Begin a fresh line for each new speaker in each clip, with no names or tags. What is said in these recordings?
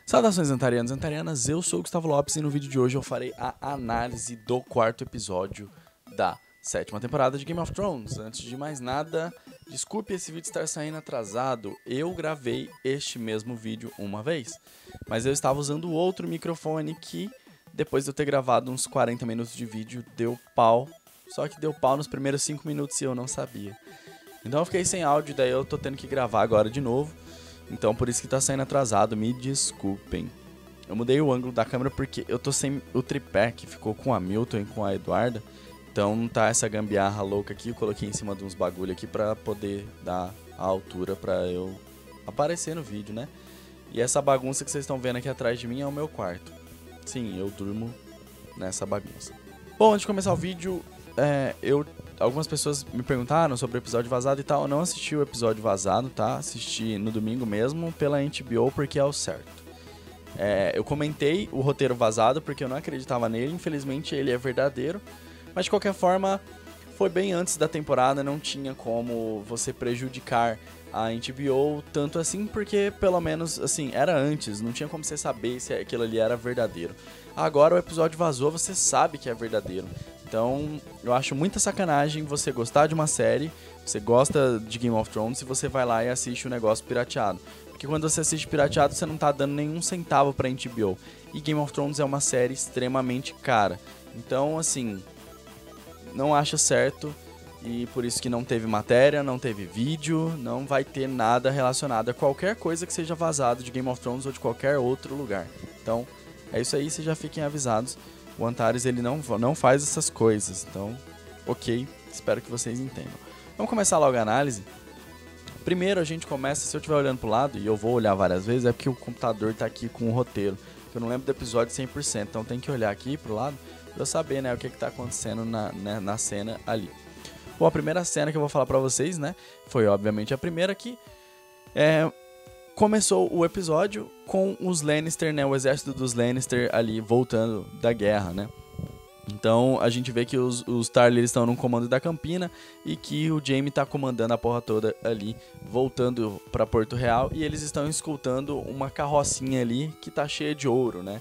Saudações antarianos e antarianas, eu sou o Gustavo Lopes e no vídeo de hoje eu farei a análise do quarto episódio da sétima temporada de Game of Thrones. Antes de mais nada, desculpe esse vídeo estar saindo atrasado, eu gravei este mesmo vídeo uma vez, mas eu estava usando outro microfone que, depois de eu ter gravado uns 40 minutos de vídeo, deu pau, só que deu pau nos primeiros 5 minutos e eu não sabia. Então eu fiquei sem áudio, daí eu tô tendo que gravar agora de novo. Então por isso que tá saindo atrasado, me desculpem. Eu mudei o ângulo da câmera porque eu tô sem o tripé que ficou com a Milton e com a Eduarda. Então tá essa gambiarra louca aqui, eu coloquei em cima de uns bagulho aqui pra poder dar a altura pra eu aparecer no vídeo, né? E essa bagunça que vocês estão vendo aqui atrás de mim é o meu quarto. Sim, eu durmo nessa bagunça. Bom, antes de começar o vídeo, algumas pessoas me perguntaram sobre o episódio vazado e tal. Eu não assisti o episódio vazado, tá? Assisti no domingo mesmo pela HBO porque é o certo. Eu comentei o roteiro vazado porque eu não acreditava nele. Infelizmente ele é verdadeiro. Mas de qualquer forma, foi bem antes da temporada. Não tinha como você prejudicar a HBO tanto assim, porque pelo menos assim, era antes. Não tinha como você saber se aquilo ali era verdadeiro. Agora o episódio vazou, você sabe que é verdadeiro. Então, eu acho muita sacanagem você gostar de uma série, você gosta de Game of Thrones, e você vai lá e assiste o negócio pirateado. Porque quando você assiste pirateado, você não tá dando nenhum centavo pra HBO. E Game of Thrones é uma série extremamente cara. Então, assim, não acho certo, e por isso que não teve matéria, não teve vídeo, não vai ter nada relacionado a qualquer coisa que seja vazado de Game of Thrones ou de qualquer outro lugar. Então, é isso aí, vocês já fiquem avisados. O Antares, ele não faz essas coisas, então, ok, espero que vocês entendam. Vamos começar logo a análise. Primeiro a gente começa, se eu estiver olhando pro lado, e eu vou olhar várias vezes, é porque o computador tá aqui com o roteiro, que eu não lembro do episódio 100%, então tem que olhar aqui pro lado pra eu saber, né, o que tá acontecendo na cena ali. Bom, a primeira cena que eu vou falar pra vocês, né, foi obviamente a primeira que começou o episódio com os Lannister, né, o exército dos Lannister ali voltando da guerra, né. Então a gente vê que os Tarly estão no comando da Campina e que o Jaime tá comandando a porra toda ali, voltando pra Porto Real, e eles estão escoltando uma carrocinha ali que tá cheia de ouro, né.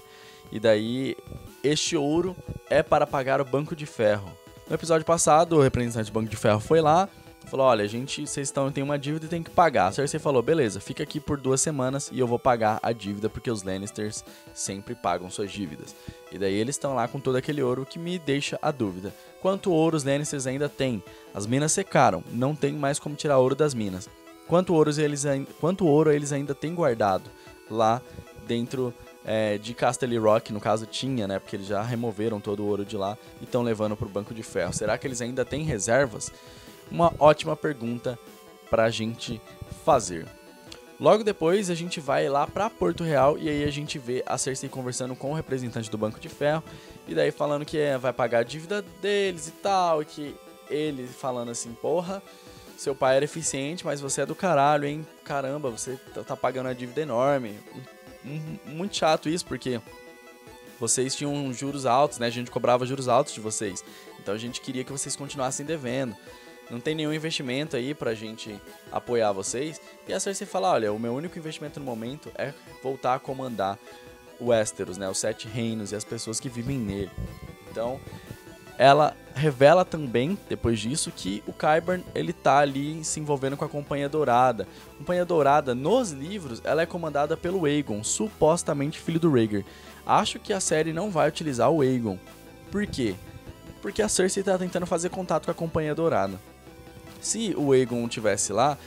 E daí este ouro é para pagar o Banco de Ferro. No episódio passado, o representante do Banco de Ferro foi lá, falou, olha, vocês têm uma dívida e tem que pagar. A Cersei falou, beleza, fica aqui por 2 semanas e eu vou pagar a dívida, porque os Lannisters sempre pagam suas dívidas. E daí eles estão lá com todo aquele ouro, que me deixa a dúvida. Quanto ouro os Lannisters ainda têm? As minas secaram, não tem mais como tirar ouro das minas. Quanto ouro eles ainda têm guardado lá dentro de Casterly Rock? No caso tinha, né, porque eles já removeram todo o ouro de lá e estão levando para o Banco de Ferro. Será que eles ainda têm reservas? Uma ótima pergunta pra gente fazer. Logo depois a gente vai lá pra Porto Real e aí a gente vê a Cersei conversando com o representante do Banco de Ferro e daí falando que vai pagar a dívida deles e tal, e que ele falando assim, porra, seu pai era eficiente, mas você é do caralho, hein? Caramba, você tá pagando a dívida enorme. Muito chato isso, porque vocês tinham juros altos, né? A gente cobrava juros altos de vocês. Então a gente queria que vocês continuassem devendo. Não tem nenhum investimento aí pra gente apoiar vocês. E a Cersei fala, olha, o meu único investimento no momento é voltar a comandar o Westeros, né? Os 7 reinos e as pessoas que vivem nele. Então, ela revela também, depois disso, que o Qyburn, ele tá ali se envolvendo com a Companhia Dourada. A Companhia Dourada, nos livros, ela é comandada pelo Aegon, supostamente filho do Rhaegar. Acho que a série não vai utilizar o Aegon. Por quê? Porque a Cersei tá tentando fazer contato com a Companhia Dourada. Se o Aegon estivesse lá,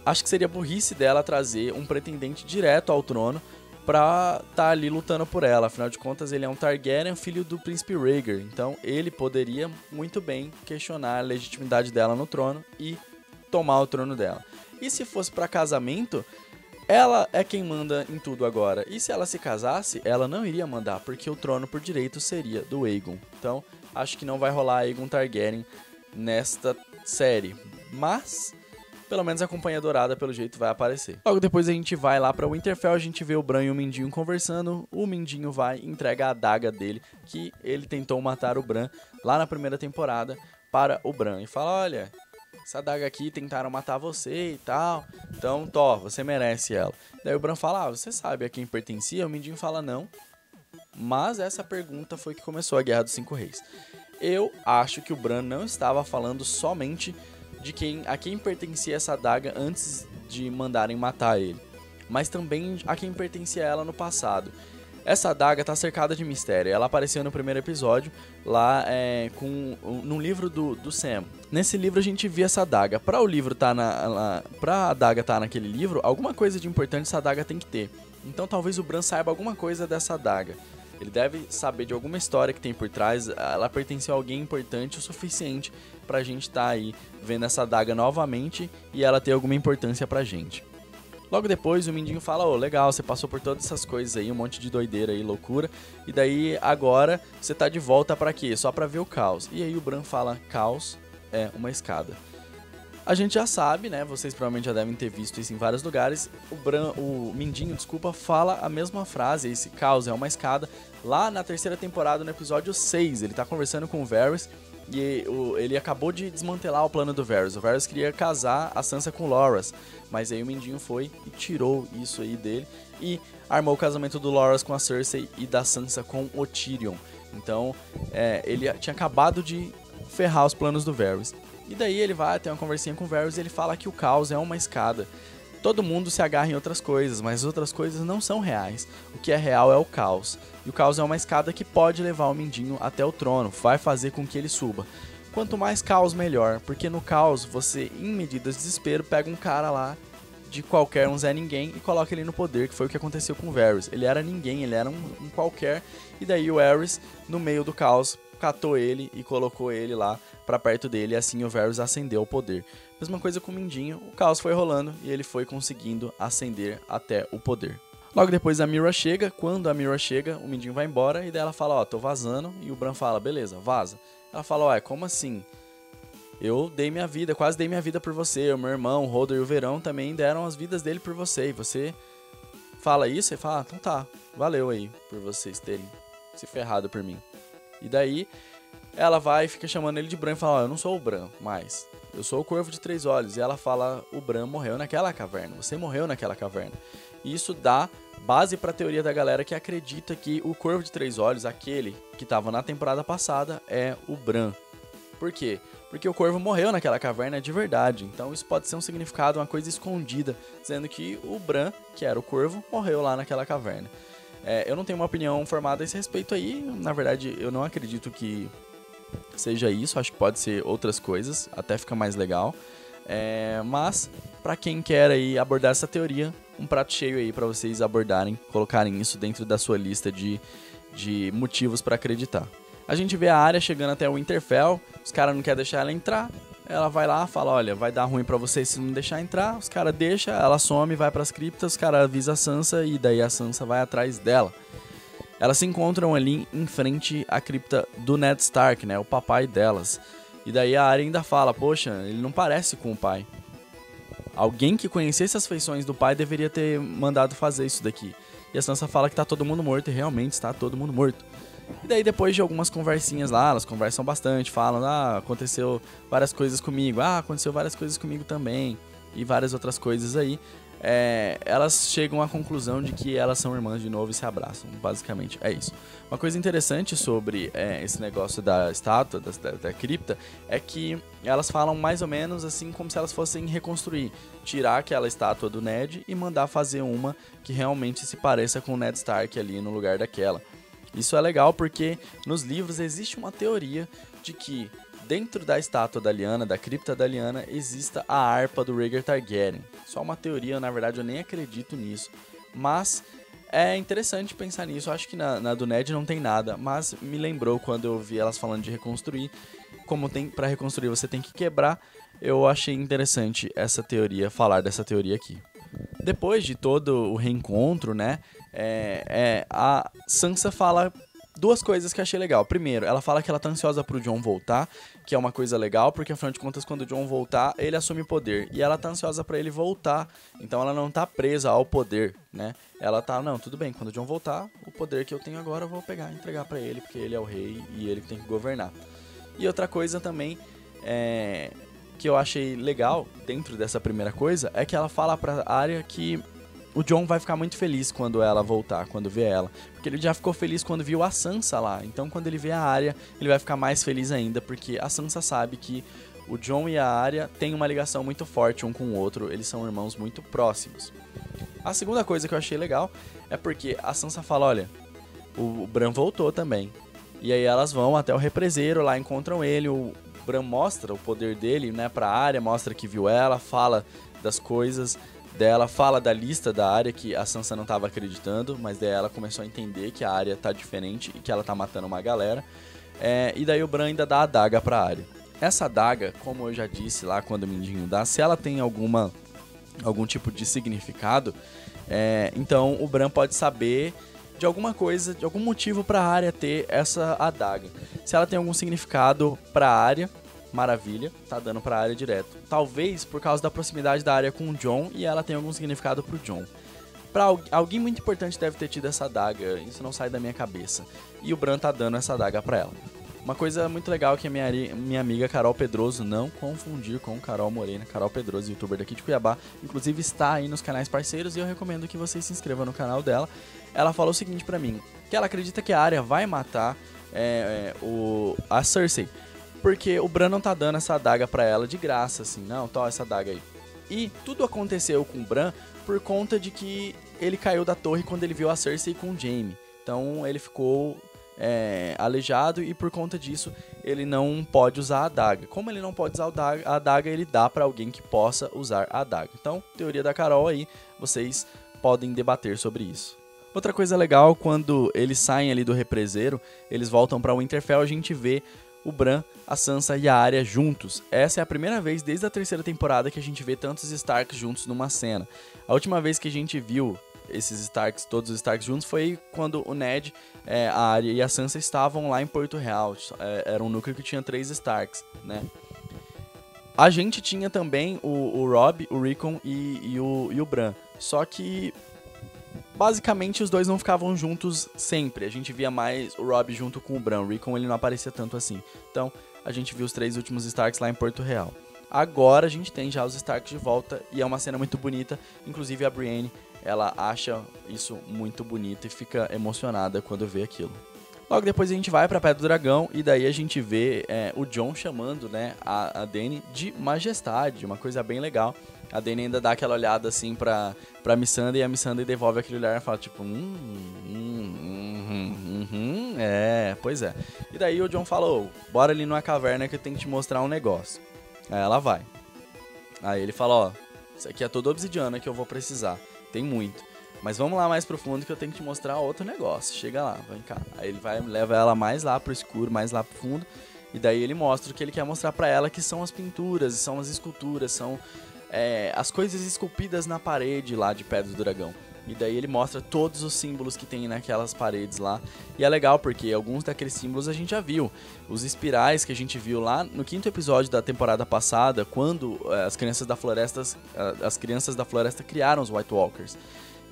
acho que seria burrice dela trazer um pretendente direto ao trono pra tá ali lutando por ela. Afinal de contas, ele é um Targaryen, filho do príncipe Rhaegar. Então, ele poderia muito bem questionar a legitimidade dela no trono e tomar o trono dela. E se fosse pra casamento, ela é quem manda em tudo agora. E se ela se casasse, ela não iria mandar, porque o trono por direito seria do Aegon. Então, acho que não vai rolar Aegon Targaryen nesta série, mas pelo menos a Companhia Dourada pelo jeito vai aparecer. Logo depois a gente vai lá pra Winterfell, a gente vê o Bran e o Mindinho conversando, o Mindinho vai e entrega a adaga dele, que ele tentou matar o Bran lá na primeira temporada, para o Bran, e fala, olha, essa adaga aqui tentaram matar você e tal, então, você merece ela. Daí o Bran fala, você sabe a quem pertencia? O Mindinho fala, não. Mas essa pergunta foi que começou a Guerra dos Cinco Reis. Eu acho que o Bran não estava falando somente de a quem pertencia essa adaga antes de mandarem matar ele, mas também a quem pertencia ela no passado. Essa adaga está cercada de mistério. Ela apareceu no primeiro episódio, lá num livro do Sam. Nesse livro a gente via essa adaga. Pra a adaga estar naquele livro, alguma coisa de importante essa adaga tem que ter. Então talvez o Bran saiba alguma coisa dessa adaga. Ele deve saber de alguma história que tem por trás. Ela pertenceu a alguém importante o suficiente pra gente estar aí vendo essa adaga novamente e ela ter alguma importância pra gente. Logo depois o Mindinho fala, legal, você passou por todas essas coisas aí, um monte de doideira aí, loucura. E daí agora você tá de volta pra quê? Só pra ver o caos. E aí o Bran fala, caos é uma escada. A gente já sabe, né? Vocês provavelmente já devem ter visto isso em vários lugares. O Mindinho, fala a mesma frase, esse caos é uma escada. Lá na terceira temporada, no episódio 6, ele tá conversando com o Varys e ele acabou de desmantelar o plano do Varys. O Varys queria casar a Sansa com o Loras, mas aí o Mindinho foi e tirou isso aí dele e armou o casamento do Loras com a Cersei e da Sansa com o Tyrion. Então, ele tinha acabado de ferrar os planos do Varys. E daí ele vai ter uma conversinha com o Varys e ele fala que o caos é uma escada. Todo mundo se agarra em outras coisas, mas as outras coisas não são reais. O que é real é o caos. E o caos é uma escada que pode levar o Mindinho até o trono, vai fazer com que ele suba. Quanto mais caos, melhor, porque no caos você, em medidas de desespero, pega um cara lá de qualquer um Zé Ninguém e coloca ele no poder, que foi o que aconteceu com o Varys. Ele era ninguém, ele era um qualquer, e daí o Varys, no meio do caos, catou ele e colocou ele lá pra perto dele, e assim o Varys ascendeu ao poder. Mesma coisa com o Mindinho, o caos foi rolando e ele foi conseguindo ascender até o poder. Logo depois a Meera chega, quando a Meera chega, o Mindinho vai embora e daí ela fala, tô vazando, e o Bran fala, beleza, vaza. Ela fala, como assim? Eu dei minha vida, quase dei minha vida por você, o meu irmão, o Hodor e o Verão também deram as vidas dele por você, e você fala isso e fala, então tá, valeu aí por vocês terem se ferrado por mim. E daí ela vai e fica chamando ele de Bran e fala, eu não sou o Bran mais, eu sou o Corvo de Três Olhos. E ela fala, o Bran morreu naquela caverna, você morreu naquela caverna. E isso dá base pra teoria da galera que acredita que o Corvo de Três Olhos, aquele que tava na temporada passada, é o Bran. Por quê? Porque o Corvo morreu naquela caverna de verdade, então isso pode ser um significado, uma coisa escondida, dizendo que o Bran, que era o Corvo, morreu lá naquela caverna. Eu não tenho uma opinião formada a esse respeito aí, na verdade eu não acredito que seja isso, acho que pode ser outras coisas, até fica mais legal. Mas, pra quem quer aí abordar essa teoria, um prato cheio aí pra vocês abordarem, colocarem isso dentro da sua lista de motivos pra acreditar. A gente vê a Arya chegando até o Winterfell, os caras não querem deixar ela entrar, ela vai lá, fala, olha, vai dar ruim pra vocês se não deixar entrar, os caras deixam, ela some, vai pras criptas, os caras avisam a Sansa e daí a Sansa vai atrás dela. Elas se encontram ali em frente à cripta do Ned Stark, né, o papai delas. E daí a Arya ainda fala, poxa, ele não parece com o pai. Alguém que conhecesse as feições do pai deveria ter mandado fazer isso daqui. E a Sansa fala que tá todo mundo morto, e realmente está todo mundo morto. E daí depois de algumas conversinhas lá, elas conversam bastante, falam, aconteceu várias coisas comigo, aconteceu várias coisas comigo também, e várias outras coisas aí. Elas chegam à conclusão de que elas são irmãs de novo e se abraçam, basicamente é isso. Uma coisa interessante sobre esse negócio da estátua, da cripta, é que elas falam mais ou menos assim como se elas fossem reconstruir, tirar aquela estátua do Ned e mandar fazer uma que realmente se pareça com o Ned Stark ali no lugar daquela. Isso é legal porque nos livros existe uma teoria de que dentro da estátua da Lyanna, da cripta da Lyanna, exista a harpa do Rhaegar Targaryen. Só uma teoria, na verdade eu nem acredito nisso. Mas é interessante pensar nisso. Eu acho que na do Ned não tem nada, mas me lembrou quando eu vi elas falando de reconstruir. Como para reconstruir você tem que quebrar, eu achei interessante essa teoria, falar dessa teoria aqui. Depois de todo o reencontro, né, a Sansa fala duas coisas que eu achei legal. Primeiro, ela fala que ela tá ansiosa pro Jon voltar, que é uma coisa legal, porque afinal de contas, quando o Jon voltar, ele assume o poder. E ela tá ansiosa pra ele voltar, então ela não tá presa ao poder, né? Ela tá, não, tudo bem, quando o Jon voltar, o poder que eu tenho agora eu vou pegar e entregar pra ele, porque ele é o rei e ele que tem que governar. E outra coisa também, que eu achei legal dentro dessa primeira coisa é que ela fala pra Arya que o Jon vai ficar muito feliz quando ela voltar, quando vê ela. Porque ele já ficou feliz quando viu a Sansa lá. Então quando ele vê a Arya, ele vai ficar mais feliz ainda, porque a Sansa sabe que o Jon e a Arya têm uma ligação muito forte um com o outro, eles são irmãos muito próximos. A segunda coisa que eu achei legal é porque a Sansa fala, olha, o Bran voltou também. E aí elas vão até o represeiro, lá encontram ele, o Bran mostra o poder dele, né, pra Arya, mostra que viu ela, fala das coisas dela, fala da lista da Arya que a Sansa não tava acreditando, mas daí ela começou a entender que a Arya tá diferente e que ela tá matando uma galera. E daí o Bran ainda dá a adaga pra Arya. Essa adaga, como eu já disse lá quando o Mindinho dá, se ela tem algum tipo de significado, então o Bran pode saber de alguma coisa, de algum motivo pra Arya ter essa adaga. Se ela tem algum significado pra Arya, maravilha, tá dando pra Arya direto. Talvez por causa da proximidade da Arya com o Jon e ela tem algum significado pro Jon. Pra alguém muito importante deve ter tido essa adaga, isso não sai da minha cabeça. E o Bran tá dando essa adaga pra ela. Uma coisa muito legal que a minha amiga Carol Pedroso, não confundir com Carol Morena, Carol Pedroso, youtuber daqui de Cuiabá, inclusive está aí nos canais parceiros e eu recomendo que vocês se inscrevam no canal dela. Ela falou o seguinte pra mim, que ela acredita que a Arya vai matar a Cersei, porque o Bran não tá dando essa adaga pra ela de graça, assim, não, toma essa adaga aí. E tudo aconteceu com o Bran por conta de que ele caiu da torre quando ele viu a Cersei com o Jaime. Então ele ficou aleijado e por conta disso ele não pode usar a adaga. Como ele não pode usar a adaga, ele dá pra alguém que possa usar a adaga. Então, teoria da Carol aí, vocês podem debater sobre isso. Outra coisa legal, quando eles saem ali do represeiro, eles voltam pra Winterfell, a gente vê o Bran, a Sansa e a Arya juntos. Essa é a primeira vez desde a terceira temporada que a gente vê tantos Starks juntos numa cena. A última vez que a gente viu esses Starks, todos os Starks juntos, foi quando o Ned, a Arya e a Sansa estavam lá em Porto Real. Era um núcleo que tinha 3 Starks, né? A gente tinha também o Robb, o Rickon e o Bran. Só que basicamente os dois não ficavam juntos sempre. A gente via mais o Robb junto com o Bran. O Rickon ele não aparecia tanto assim. Então a gente viu os 3 últimos Starks lá em Porto Real. Agora a gente tem já os Starks de volta e é uma cena muito bonita. Inclusive a Brienne, ela acha isso muito bonito e fica emocionada quando vê aquilo. Logo depois a gente vai pra Pedra do Dragão e daí a gente vê o Jon chamando, né, a Dany de majestade, uma coisa bem legal. A Dany ainda dá aquela olhada assim pra Missandei e a Missandei devolve aquele olhar e fala tipo, pois é. E daí o Jon falou, bora ali numa caverna que eu tenho que te mostrar um negócio. Aí ela vai. Aí ele fala, ó, isso aqui é toda obsidiana que eu vou precisar. Tem muito. Mas vamos lá mais pro fundo que eu tenho que te mostrar outro negócio. Chega lá, vem cá. Aí ele leva ela mais lá pro escuro, mais lá pro fundo. E daí ele mostra o que ele quer mostrar pra ela, que são as pinturas, são as esculturas, são as coisas esculpidas na parede lá de Pedra do Dragão. E daí ele mostra todos os símbolos que tem naquelas paredes lá. E é legal porque alguns daqueles símbolos a gente já viu. Os espirais que a gente viu lá no 5º episódio da temporada passada, quando as crianças da floresta criaram os White Walkers.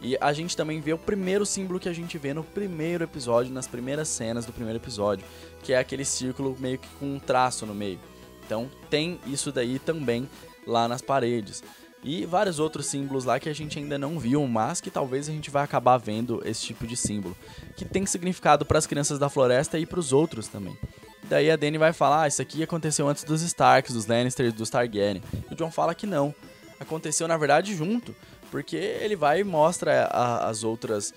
E a gente também vê o primeiro símbolo que a gente vê no primeiro episódio, nas primeiras cenas do primeiro episódio, que é aquele círculo meio que com um traço no meio. Então tem isso daí também lá nas paredes. E vários outros símbolos lá que a gente ainda não viu, mas que talvez a gente vai acabar vendo esse tipo de símbolo. Que tem significado para as crianças da floresta e para os outros também. Daí a Dany vai falar, isso aqui aconteceu antes dos Starks, dos Lannisters, dos Targaryen. E o Jon fala que não. Aconteceu na verdade junto. Porque ele vai e mostra as outras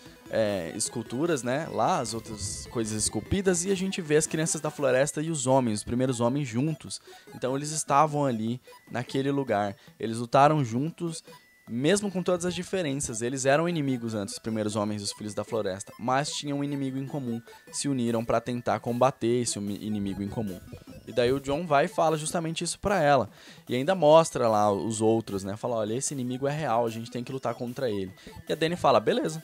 esculturas, né? Lá, as outras coisas esculpidas. E a gente vê as crianças da floresta e os homens, os primeiros homens juntos. Então eles estavam ali, naquele lugar. Eles lutaram juntos, mesmo com todas as diferenças. Eles eram inimigos antes, os primeiros homens e os filhos da floresta. Mas tinham um inimigo em comum. Se uniram para tentar combater esse inimigo em comum. E daí o Jon vai e fala justamente isso pra ela. E ainda mostra lá os outros, né? Fala, olha, esse inimigo é real, a gente tem que lutar contra ele. E a Dany fala, beleza,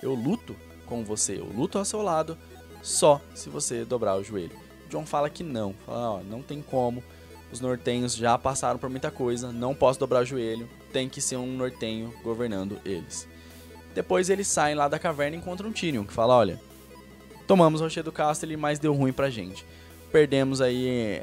eu luto com você, eu luto ao seu lado, só se você dobrar o joelho. O Jon fala que não, fala, ó, não tem como, os nortenhos já passaram por muita coisa, não posso dobrar o joelho, tem que ser um nortenho governando eles. Depois eles saem lá da caverna e encontram um Tyrion, que fala, olha, tomamos o Rochedo Casterly, mas deu ruim pra gente. perdemos aí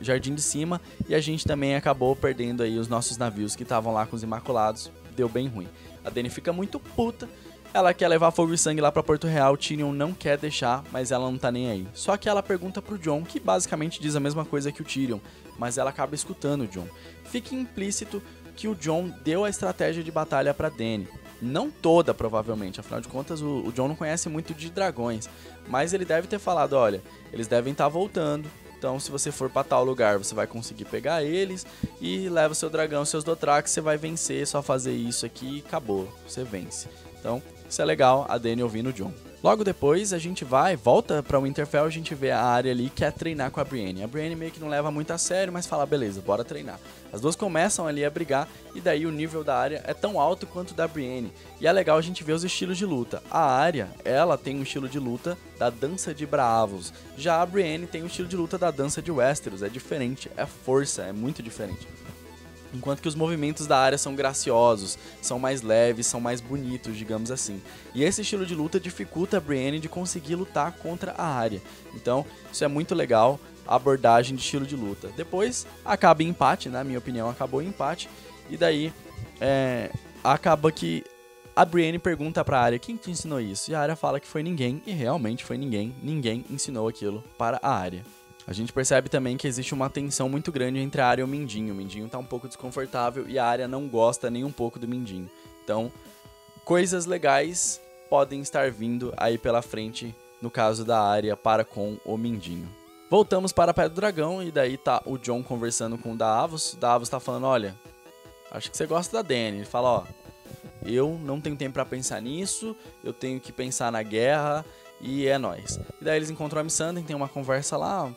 Jardim de Cima, e a gente também acabou perdendo aí os nossos navios que estavam lá com os Imaculados. Deu bem ruim. A Dany fica muito puta, ela quer levar fogo e sangue lá pra Porto Real, Tyrion não quer deixar, mas ela não tá nem aí. Só que ela pergunta pro Jon, que basicamente diz a mesma coisa que o Tyrion, mas ela acaba escutando o Jon. Fica implícito que o Jon deu a estratégia de batalha pra Dany. Não toda, provavelmente, afinal de contas o Jon não conhece muito de dragões, mas ele deve ter falado, olha, eles devem estar voltando, então se você for pra tal lugar, você vai conseguir pegar eles e leva seu dragão, seus Dothraki, você vai vencer, só fazer isso aqui e acabou, você vence. Então, isso é legal, a Dany ouvindo o Jon. Logo depois, a gente volta pra Winterfell, a gente vê a Arya ali, quer treinar com a Brienne. A Brienne meio que não leva muito a sério, mas fala, beleza, bora treinar. As duas começam ali a brigar, e daí o nível da Arya é tão alto quanto o da Brienne. E é legal a gente ver os estilos de luta. A Arya, ela tem um estilo de luta da dança de Braavos. Já a Brienne tem um estilo de luta da dança de Westeros. É diferente, é força, é muito diferente. Enquanto que os movimentos da Arya são graciosos, são mais leves, são mais bonitos, digamos assim. E esse estilo de luta dificulta a Brienne de conseguir lutar contra a Arya. Então, isso é muito legal, a abordagem de estilo de luta. Depois, acaba em empate, na minha opinião, acabou em empate. E daí, acaba que a Brienne pergunta pra Arya, quem te ensinou isso? E a Arya fala que foi ninguém, e realmente foi ninguém. Ninguém ensinou aquilo para a Arya. A gente percebe também que existe uma tensão muito grande entre a Arya e o Mindinho. O Mindinho tá um pouco desconfortável e a Arya não gosta nem um pouco do Mindinho. Então, coisas legais podem estar vindo aí pela frente, no caso da Arya para com o Mindinho. Voltamos para a Pedra do Dragão e daí tá o Jon conversando com o Davos. O Davos tá falando, olha, acho que você gosta da Dany. Ele fala, ó, eu não tenho tempo pra pensar nisso, eu tenho que pensar na guerra e é nóis. E daí eles encontram a Missandei, tem uma conversa lá,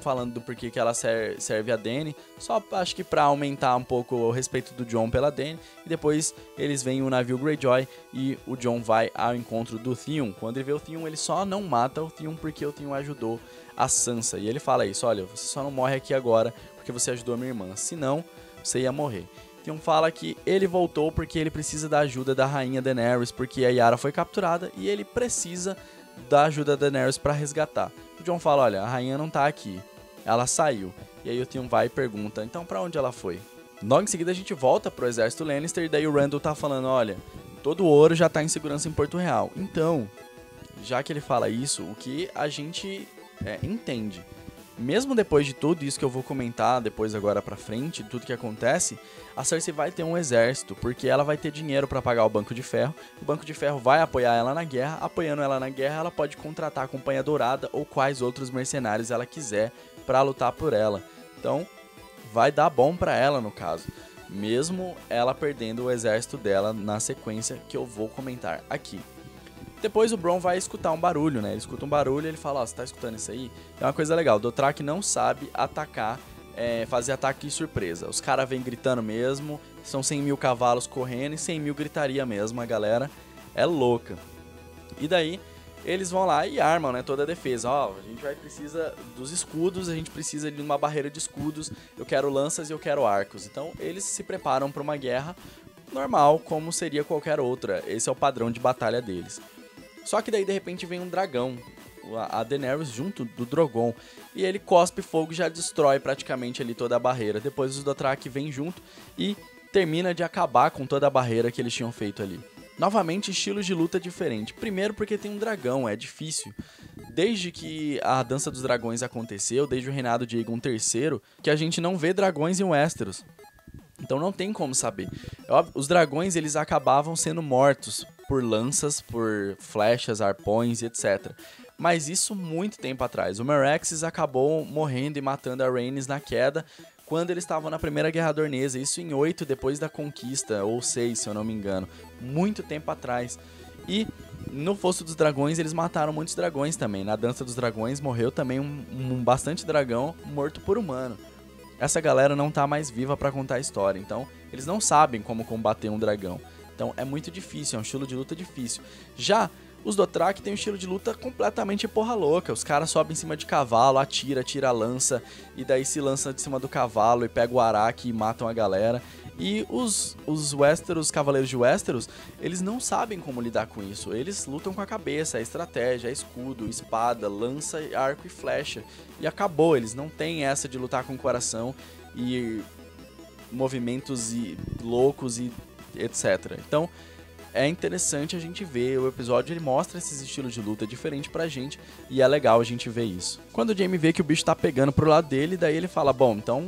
falando do porquê que ela serve a Dany, só acho que pra aumentar um pouco o respeito do Jon pela Dany, e depois eles veem o navio Greyjoy e o Jon vai ao encontro do Theon. Quando ele vê o Theon, ele só não mata o Theon porque o Theon ajudou a Sansa, e ele fala isso, olha, você só não morre aqui agora porque você ajudou a minha irmã, senão você ia morrer. Theon fala que ele voltou porque ele precisa da ajuda da rainha Daenerys, porque a Yara foi capturada e ele precisa da ajuda da Daenerys pra resgatar. O Jon fala, olha, a rainha não tá aqui, ela saiu. E aí o Theon vai e pergunta, então pra onde ela foi? Logo em seguida a gente volta pro exército Lannister e daí o Randyll tá falando, olha, todo o ouro já tá em segurança em Porto Real. Então, já que ele fala isso, o que a gente entende, mesmo depois de tudo isso que eu vou comentar depois agora pra frente, tudo que acontece, a Cersei vai ter um exército, porque ela vai ter dinheiro pra pagar o Banco de Ferro, o Banco de Ferro vai apoiar ela na guerra, apoiando ela na guerra, ela pode contratar a Companhia Dourada ou quais outros mercenários ela quiser pra lutar por ela. Então, vai dar bom pra ela no caso, mesmo ela perdendo o exército dela na sequência que eu vou comentar aqui. Depois o Bronn vai escutar um barulho, né? Ele escuta um barulho e ele fala, ó, você tá escutando isso aí? É uma coisa legal, o Dothraki não sabe atacar, fazer ataque de surpresa. Os caras vêm gritando mesmo, são 100 mil cavalos correndo e 100 mil gritaria mesmo, a galera é louca. E daí, eles vão lá e armam, né, toda a defesa. Ó, a gente precisa dos escudos, a gente precisa de uma barreira de escudos, eu quero lanças e eu quero arcos. Então, eles se preparam para uma guerra normal, como seria qualquer outra. Esse é o padrão de batalha deles. Só que daí, de repente, vem um dragão, a Daenerys junto do Drogon, e ele cospe fogo e já destrói praticamente ali toda a barreira. Depois os Dothraki vêm junto e termina de acabar com toda a barreira que eles tinham feito ali. Novamente, estilos de luta diferente. Primeiro porque tem um dragão, é difícil. Desde que a Dança dos Dragões aconteceu, desde o reinado de Aegon III, que a gente não vê dragões em Westeros. Então não tem como saber. Os dragões, eles acabavam sendo mortos por lanças, por flechas, arpões e etc. Mas isso muito tempo atrás. O Meraxes acabou morrendo e matando a Rhaenys na queda quando eles estavam na Primeira Guerra Dornesa. Isso em 8 depois da conquista, ou 6 se eu não me engano. Muito tempo atrás. E no Fosso dos Dragões eles mataram muitos dragões também. Na Dança dos Dragões morreu também bastante dragão morto por humano. Essa galera não tá mais viva pra contar a história, então eles não sabem como combater um dragão. Então é muito difícil, é um estilo de luta difícil. Já os Dothraki têm um estilo de luta completamente porra louca. Os caras sobem em cima de cavalo, tira a lança, e daí se lança de cima do cavalo e pega o araque e matam a galera. E os Westeros, Cavaleiros de Westeros, eles não sabem como lidar com isso. Eles lutam com a cabeça, a estratégia, escudo, espada, lança, arco e flecha. E acabou, eles não têm essa de lutar com o coração e movimentos loucos e etc. Então, é interessante a gente ver, o episódio ele mostra esses estilos de luta diferentes pra gente e é legal a gente ver isso. Quando o Jaime vê que o bicho tá pegando pro lado dele, daí ele fala, bom, então,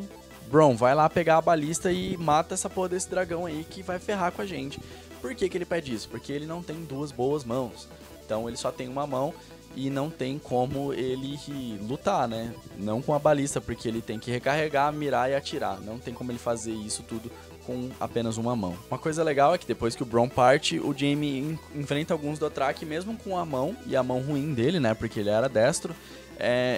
Bronn, vai lá pegar a balista e mata essa porra desse dragão aí que vai ferrar com a gente. Por que que ele pede isso? Porque ele não tem duas boas mãos, então ele só tem uma mão e não tem como ele lutar, né? Não com a balista, porque ele tem que recarregar, mirar e atirar, não tem como ele fazer isso tudo com apenas uma mão. Uma coisa legal é que depois que o Bronn parte, o Jaime enfrenta alguns Dothraki mesmo com a mão, e a mão ruim dele, né, porque ele era destro,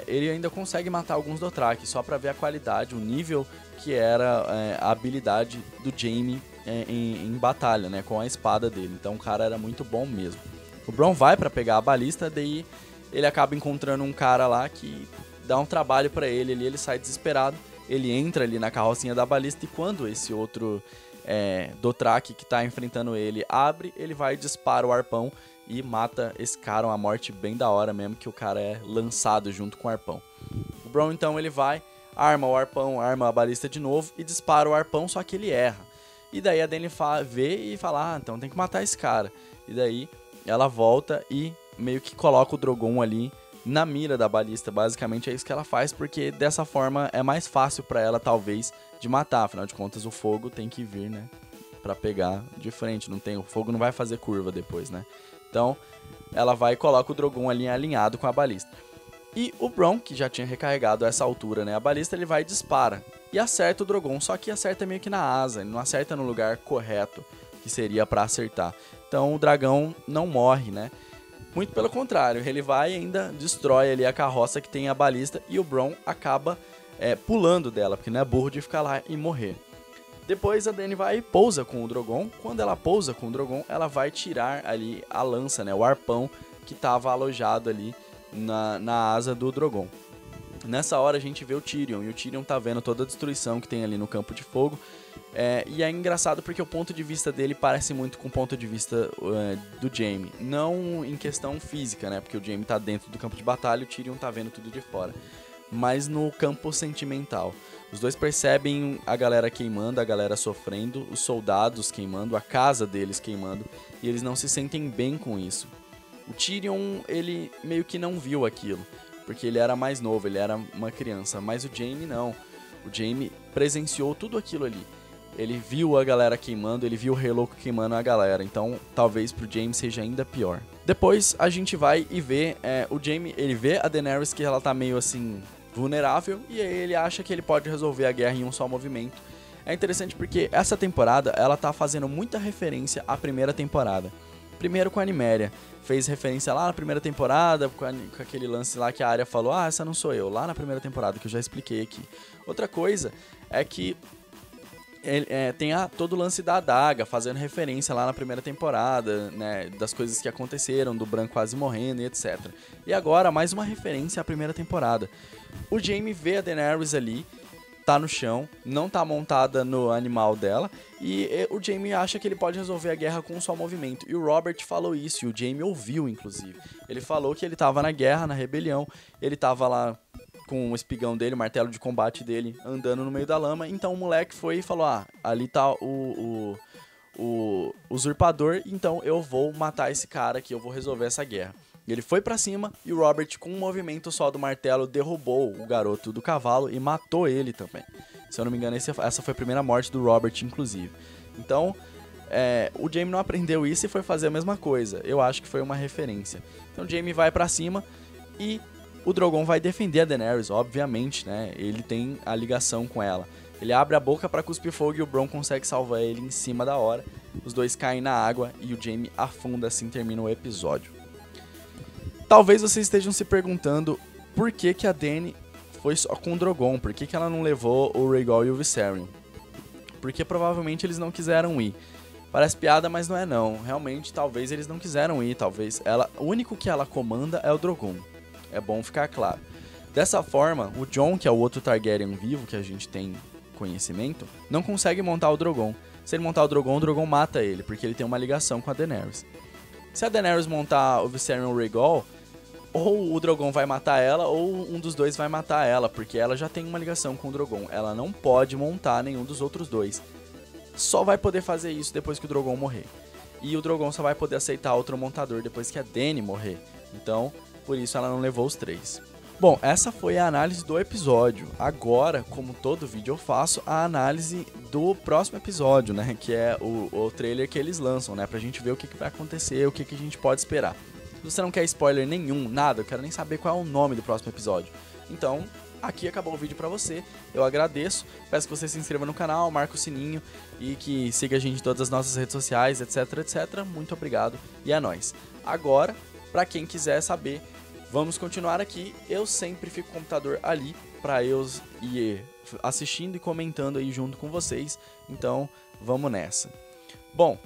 ele ainda consegue matar alguns Dothraki, só pra ver a qualidade, o nível que era a habilidade do Jaime em batalha, né, com a espada dele. Então o cara era muito bom mesmo. O Bronn vai pra pegar a balista, daí ele acaba encontrando um cara lá que dá um trabalho pra ele, ele sai desesperado. Ele entra ali na carrocinha da balista e quando esse outro Dothraki que tá enfrentando ele abre, ele vai e dispara o arpão e mata esse cara, uma morte bem da hora mesmo, que o cara é lançado junto com o arpão. O Bronn então ele vai, arma o arpão, arma a balista de novo e dispara o arpão, só que ele erra. E daí a Dany vê e fala, então tem que matar esse cara. E daí ela volta e meio que coloca o Drogon ali na mira da balista, basicamente é isso que ela faz, porque dessa forma é mais fácil pra ela, talvez, de matar, afinal de contas o fogo tem que vir, né, pra pegar de frente, o fogo não vai fazer curva depois, né, então ela vai e coloca o Drogon ali alinhado com a balista. E o Bronn, que já tinha recarregado a essa altura, né, a balista, ele vai e dispara, e acerta o Drogon, só que acerta meio que na asa, ele não acerta no lugar correto, que seria pra acertar, então o dragão não morre, né. Muito pelo contrário, ele vai e ainda destrói ali a carroça que tem a balista e o Bronn acaba pulando dela, porque não é burro de ficar lá e morrer. Depois a Dany vai e pousa com o Drogon. Quando ela pousa com o Drogon, ela vai tirar ali a lança, né, o arpão que estava alojado ali na asa do Drogon. Nessa hora a gente vê o Tyrion, e o Tyrion tá vendo toda a destruição que tem ali no campo de fogo. E é engraçado porque o ponto de vista dele parece muito com o ponto de vista do Jaime. Não em questão física, né? Porque o Jaime tá dentro do campo de batalha e o Tyrion tá vendo tudo de fora. Mas no campo sentimental. Os dois percebem a galera queimando, a galera sofrendo, os soldados queimando, a casa deles queimando. E eles não se sentem bem com isso. O Tyrion, ele meio que não viu aquilo, porque ele era mais novo, ele era uma criança. Mas o Jaime não. O Jaime presenciou tudo aquilo ali. Ele viu a galera queimando, ele viu o Rei Louco queimando a galera. Então, talvez pro Jaime seja ainda pior. Depois, a gente vai e vê o Jaime, ele vê a Daenerys que ela tá meio assim, vulnerável. E aí ele acha que ele pode resolver a guerra em um só movimento. É interessante porque essa temporada, ela tá fazendo muita referência à primeira temporada. Primeiro com a Nymeria. Fez referência lá na primeira temporada, com aquele lance lá que a Arya falou, essa não sou eu, lá na primeira temporada, que eu já expliquei aqui. Outra coisa é que tem todo o lance da adaga, fazendo referência lá na primeira temporada, né, das coisas que aconteceram, do Bran quase morrendo e etc. E agora, mais uma referência à primeira temporada. O Jaime vê a Daenerys ali, tá no chão, não tá montada no animal dela, e o Jaime acha que ele pode resolver a guerra com um só movimento. E o Robert falou isso, e o Jaime ouviu, inclusive. Ele falou que ele tava na guerra, na rebelião, ele tava lá com o espigão dele, o martelo de combate dele, andando no meio da lama. Então o moleque foi e falou, ali tá o usurpador, então eu vou matar esse cara aqui, eu vou resolver essa guerra. Ele foi pra cima e o Robert, com um movimento só do martelo, derrubou o garoto do cavalo e matou ele também. Se eu não me engano, essa foi a primeira morte do Robert, inclusive. Então, o Jaime não aprendeu isso e foi fazer a mesma coisa. Eu acho que foi uma referência. Então o Jaime vai pra cima e o Drogon vai defender a Daenerys, obviamente, né? Ele tem a ligação com ela. Ele abre a boca pra cuspir fogo e o Bronn consegue salvar ele em cima da hora. Os dois caem na água e o Jaime afunda, assim termina o episódio. Talvez vocês estejam se perguntando por que a Dany foi só com o Drogon, por que ela não levou o Rhaegal e o Viserion. Porque provavelmente eles não quiseram ir. Parece piada, mas não é não. Realmente, talvez eles não quiseram ir, talvez o único que ela comanda é o Drogon. É bom ficar claro. Dessa forma, o Jon, que é o outro Targaryen vivo que a gente tem conhecimento, não consegue montar o Drogon. Se ele montar o Drogon mata ele, porque ele tem uma ligação com a Daenerys. Se a Daenerys montar o Viserion Rhaegal, ou o Drogon vai matar ela, ou um dos dois vai matar ela, porque ela já tem uma ligação com o Drogon. Ela não pode montar nenhum dos outros dois. Só vai poder fazer isso depois que o Drogon morrer. E o Drogon só vai poder aceitar outro montador depois que a Dany morrer. Então, por isso ela não levou os 3. Bom, essa foi a análise do episódio. Agora, como todo vídeo eu faço, a análise do próximo episódio, né? Que é o trailer que eles lançam, né? Pra gente ver o que vai acontecer, o que a gente pode esperar. Se você não quer spoiler nenhum, nada, eu quero nem saber qual é o nome do próximo episódio. Então, aqui acabou o vídeo pra você. Eu agradeço, peço que você se inscreva no canal, marque o sininho e que siga a gente em todas as nossas redes sociais, etc, etc. Muito obrigado e é nóis. Agora, pra quem quiser saber, vamos continuar aqui. Eu sempre fico com o computador ali para eu ir assistindo e comentando aí junto com vocês. Então, vamos nessa. Bom,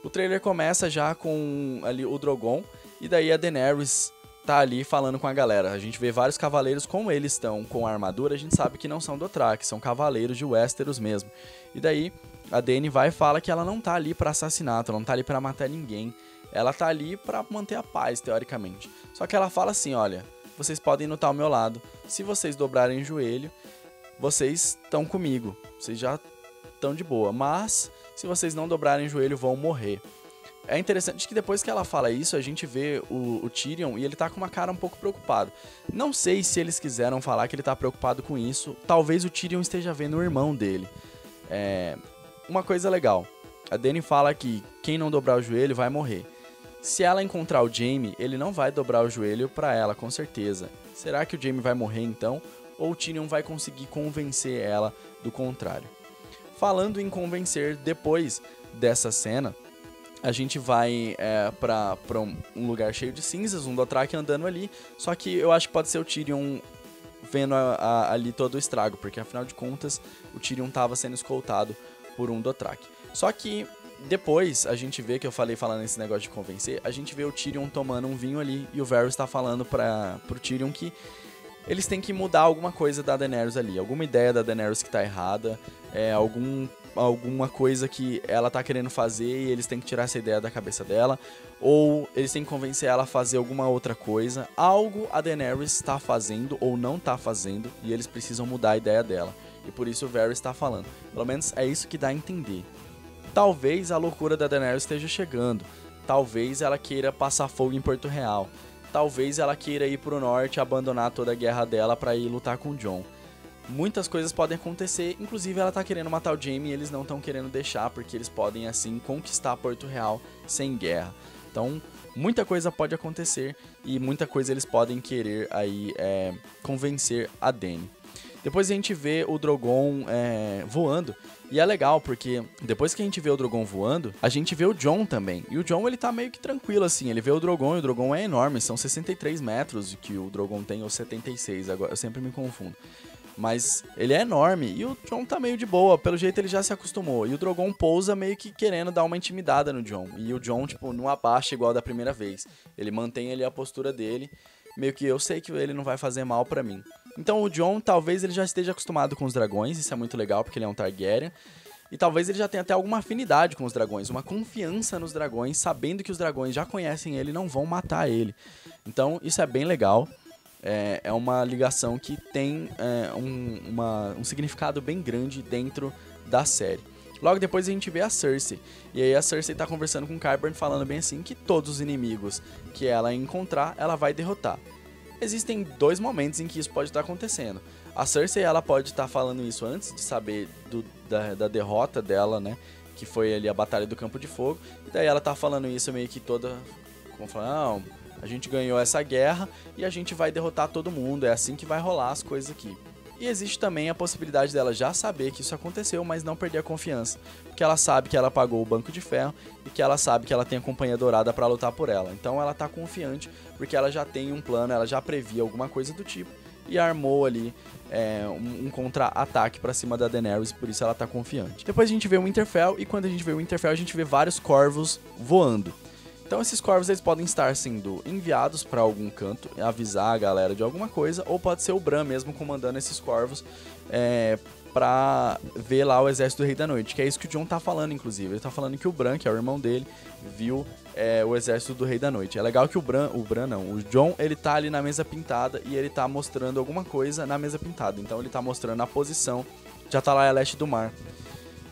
o trailer começa já com ali o Drogon e daí a Daenerys tá ali falando com a galera. A gente vê vários cavaleiros, como eles estão com a armadura, a gente sabe que não são Dothraki, são cavaleiros de Westeros mesmo. E daí a Dany vai e fala que ela não tá ali para assassinato, ela não tá ali para matar ninguém. Ela tá ali pra manter a paz, teoricamente. Só que ela fala assim, olha, vocês podem lutar ao meu lado. Se vocês dobrarem o joelho, vocês estão comigo. Vocês já estão de boa. Mas, se vocês não dobrarem o joelho, vão morrer. É interessante que depois que ela fala isso, a gente vê o Tyrion e ele tá com uma cara um pouco preocupado. Não sei se eles quiseram falar que ele tá preocupado com isso. Talvez o Tyrion esteja vendo o irmão dele. Uma coisa legal. A Dany fala que quem não dobrar o joelho vai morrer. Se ela encontrar o Jaime, ele não vai dobrar o joelho pra ela, com certeza. Será que o Jaime vai morrer então? Ou o Tyrion vai conseguir convencer ela do contrário? Falando em convencer, depois dessa cena, a gente vai pra um lugar cheio de cinzas, um Dothraki andando ali. Só que eu acho que pode ser o Tyrion vendo ali todo o estrago, porque afinal de contas o Tyrion estava sendo escoltado por um Dothraki. Só que depois a gente vê, que eu falando esse negócio de convencer, a gente vê o Tyrion tomando um vinho ali e o Varys está falando pro Tyrion que eles têm que mudar alguma coisa da Daenerys ali, alguma ideia da Daenerys que tá errada, alguma coisa que ela tá querendo fazer e eles têm que tirar essa ideia da cabeça dela, ou eles têm que convencer ela a fazer alguma outra coisa, algo a Daenerys está fazendo ou não tá fazendo e eles precisam mudar a ideia dela, e por isso o Varys está falando, pelo menos é isso que dá a entender. Talvez a loucura da Daenerys esteja chegando. Talvez ela queira passar fogo em Porto Real. Talvez ela queira ir pro norte e abandonar toda a guerra dela pra ir lutar com o Jon. Muitas coisas podem acontecer, inclusive ela tá querendo matar o Jaime e eles não estão querendo deixar, porque eles podem assim conquistar Porto Real sem guerra. Então, muita coisa pode acontecer e muita coisa eles podem querer aí convencer a Dany. Depois a gente vê o Drogon voando. E é legal, porque depois que a gente vê o Drogon voando, a gente vê o Jon também. E o Jon, ele tá meio que tranquilo, assim. Ele vê o Drogon e o Drogon é enorme. São 63 metros que o Drogon tem, ou 76. Agora eu sempre me confundo. Mas ele é enorme e o Jon tá meio de boa. Pelo jeito ele já se acostumou. E o Drogon pousa meio que querendo dar uma intimidada no Jon. E o Jon, tipo, não abaixa igual da primeira vez. Ele mantém ali a postura dele. Meio que eu sei que ele não vai fazer mal pra mim. Então o Jon, talvez ele já esteja acostumado com os dragões, isso é muito legal, porque ele é um Targaryen. E talvez ele já tenha até alguma afinidade com os dragões, uma confiança nos dragões, sabendo que os dragões já conhecem ele e não vão matar ele. Então isso é bem legal, é uma ligação que tem um significado bem grande dentro da série. Logo depois a gente vê a Cersei, e aí a Cersei tá conversando com o Qyburn falando bem assim que todos os inimigos que ela encontrar, ela vai derrotar. Existem dois momentos em que isso pode estar acontecendo. A Cersei, ela pode estar falando isso antes de saber da derrota dela, né? Que foi ali a Batalha do Campo de Fogo. E daí ela tá falando isso meio que toda... Como falar, não, a gente ganhou essa guerra e a gente vai derrotar todo mundo. É assim que vai rolar as coisas aqui. E existe também a possibilidade dela já saber que isso aconteceu, mas não perder a confiança. Porque ela sabe que ela pagou o Banco de Ferro e que ela sabe que ela tem a Companhia Dourada para lutar por ela. Então ela tá confiante porque ela já tem um plano, ela já previa alguma coisa do tipo e armou ali um contra-ataque para cima da Daenerys, por isso ela tá confiante. Depois a gente vê o Winterfell e quando a gente vê o Winterfell a gente vê vários corvos voando. Então esses corvos eles podem estar sendo enviados para algum canto, avisar a galera de alguma coisa, ou pode ser o Bran mesmo comandando esses corvos pra ver lá o exército do Rei da Noite, que é isso que o Jon tá falando, inclusive. Ele tá falando que o Bran, que é o irmão dele, viu o exército do Rei da Noite. É legal que o Jon, ele tá ali na mesa pintada e ele tá mostrando alguma coisa na mesa pintada. Então ele tá mostrando a posição de Atalaia Leste do Mar,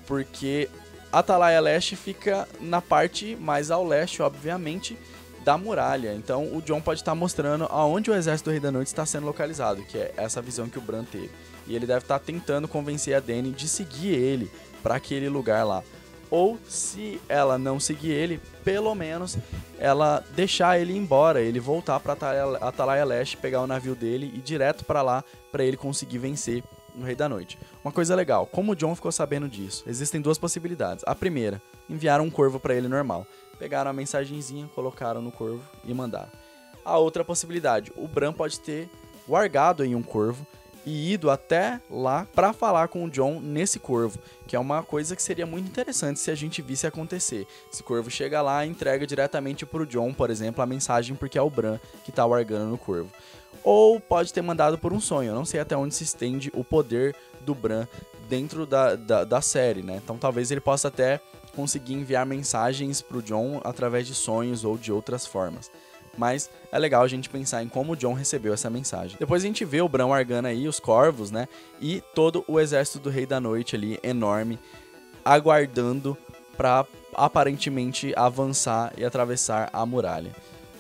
porque Atalaia Leste fica na parte mais ao leste, obviamente, da muralha. Então o Jon pode estar mostrando aonde o exército do Rei da Noite está sendo localizado, que é essa visão que o Bran teve. E ele deve estar tentando convencer a Dany de seguir ele para aquele lugar lá. Ou, se ela não seguir ele, pelo menos ela deixar ele ir embora, ele voltar para Atalaia Leste, pegar o navio dele e ir direto para lá, para ele conseguir vencer no Rei da Noite. Uma coisa legal, como o Jon ficou sabendo disso? Existem duas possibilidades. A primeira, enviaram um corvo para ele normal. Pegaram a mensagenzinha, colocaram no corvo e mandaram. A outra possibilidade, o Bran pode ter largado em um corvo e ido até lá para falar com o Jon nesse corvo, que é uma coisa que seria muito interessante se a gente visse acontecer. Esse corvo chega lá e entrega diretamente pro Jon, por exemplo, a mensagem, porque é o Bran que tá largando no corvo. Ou pode ter mandado por um sonho. Eu não sei até onde se estende o poder do Bran dentro da série, né? Então talvez ele possa até conseguir enviar mensagens pro Jon através de sonhos ou de outras formas. Mas é legal a gente pensar em como o Jon recebeu essa mensagem. Depois a gente vê o Bran largando aí os corvos, né? E todo o exército do Rei da Noite ali, enorme, aguardando pra aparentemente avançar e atravessar a muralha.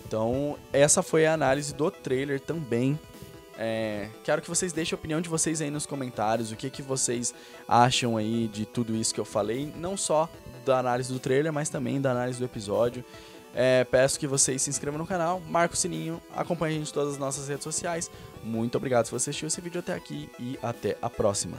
Então essa foi a análise do trailer também. Quero que vocês deixem a opinião de vocês aí nos comentários, o que vocês acham aí de tudo isso que eu falei, não só da análise do trailer, mas também da análise do episódio. Peço que vocês se inscrevam no canal, marquem o sininho, acompanhem a gente em todas as nossas redes sociais. Muito obrigado se você assistiu esse vídeo até aqui e até a próxima.